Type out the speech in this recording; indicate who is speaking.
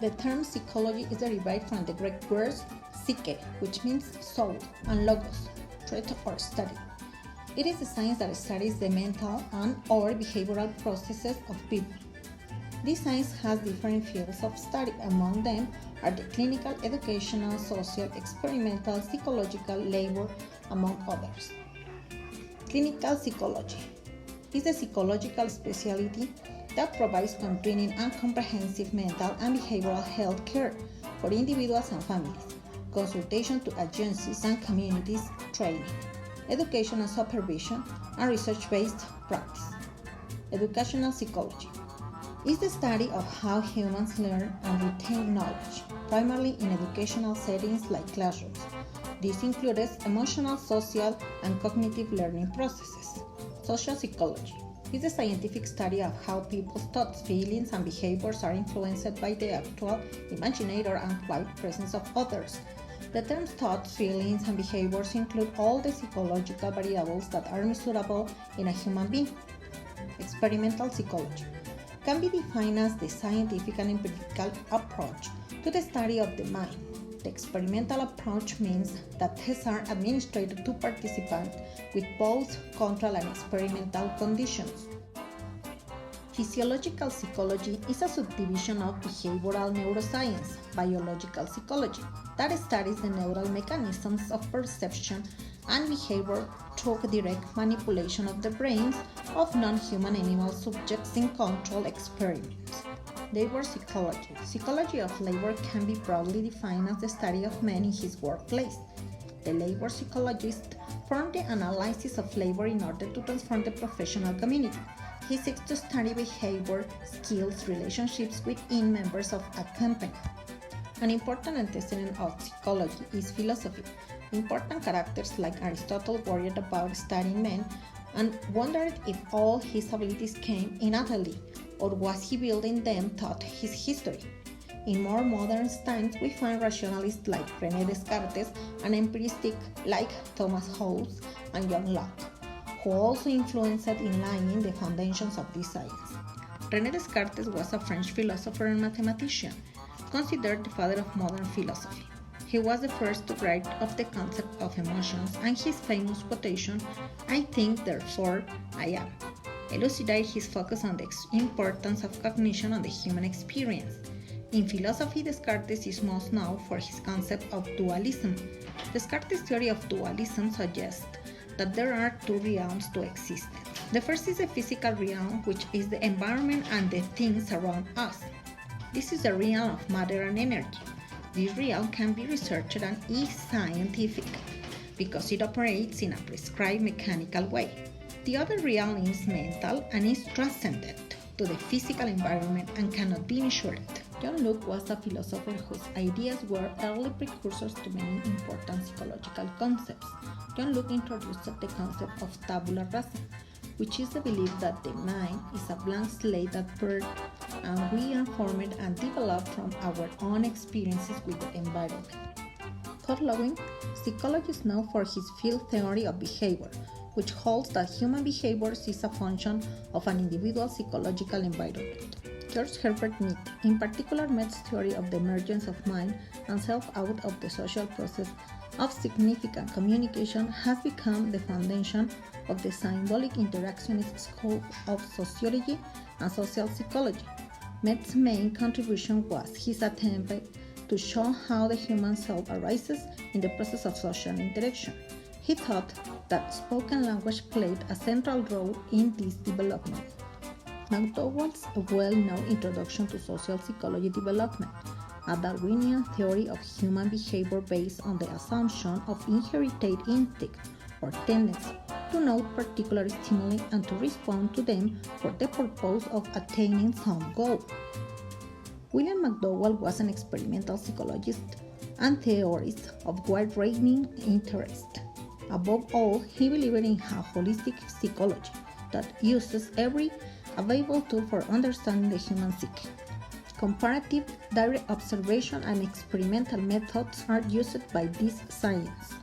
Speaker 1: The term psychology is derived from the Greek words psyche, which means soul, and logos, truth or study. It is a science that studies the mental and/or behavioral processes of people. This science has different fields of study. Among them are the clinical, educational, social, experimental, psychological, labor, among others. Clinical psychology is a psychological specialty that provides continuing and comprehensive mental and behavioral health care for individuals and families, consultation to agencies and communities, training, education and supervision, and research-based practice. Educational psychology is the study of how humans learn and retain knowledge, primarily in educational settings like classrooms. This includes emotional, social, and cognitive learning processes. Social psychology is the scientific study of how people's thoughts, feelings, and behaviors are influenced by the actual, imagined, or implied presence of others. The terms thoughts, feelings, and behaviors include all the psychological variables that are measurable in a human being. Experimental psychology can be defined as the scientific and empirical approach to the study of the mind. The experimental approach means that tests are administered to participants with both control and experimental conditions. Physiological psychology is a subdivision of behavioral neuroscience, biological psychology, that studies the neural mechanisms of perception and behavior through direct manipulation of the brains of non-human animal subjects in controlled experiments. Labor psychology. Psychology of labor can be broadly defined as the study of men in his workplace. The labor psychologist performs the analysis of labor in order to transform the professional community. He seeks to study behavior, skills, relationships within members of a company. An important antecedent of psychology is philosophy. Important characters like Aristotle worried about studying men and wondered if all his abilities came innately, or was he building them throughout his history. In more modern times, we find rationalists like René Descartes and empiricists like Thomas Hobbes and John Locke, who also influenced in laying the foundations of this science. René Descartes was a French philosopher and mathematician, considered the father of modern philosophy. He was the first to write of the concept of emotions, and his famous quotation, "I think, therefore I am," elucidated his focus on the importance of cognition on the human experience. In philosophy, Descartes is most known for his concept of dualism. Descartes' theory of dualism suggests that there are two realms to existence. The first is the physical realm, which is the environment and the things around us. This is the realm of matter and energy. This realm can be researched and is scientific because it operates in a prescribed mechanical way. The other realm is mental and is transcendent to the physical environment and cannot be measured. John Locke was a philosopher whose ideas were early precursors to many important psychological concepts. John Locke introduced the concept of tabula rasa, which is the belief that the mind is a blank slate at birth and we are formed and developed from our own experiences with the environment. Kurt Lewin, psychologist known for his field theory of behavior, which holds that human behavior is a function of an individual's psychological environment. George Herbert Mead, in particular, Mead's theory of the emergence of mind and self out of the social process of significant communication has become the foundation of the symbolic interactionist school of sociology and social psychology. Mead's main contribution was his attempt to show how the human self arises in the process of social interaction. He thought that spoken language played a central role in this development. McDowell's well-known Introduction to Social Psychology Development, a Darwinian theory of human behavior based on the assumption of inherited instinct or tendency to note particular stimuli and to respond to them for the purpose of attaining some goal. William McDowell was an experimental psychologist and theorist of wide-ranging interest. Above all, he believed in a holistic psychology that uses every available tool for understanding the human psyche. Comparative, direct observation, and experimental methods are used by this science.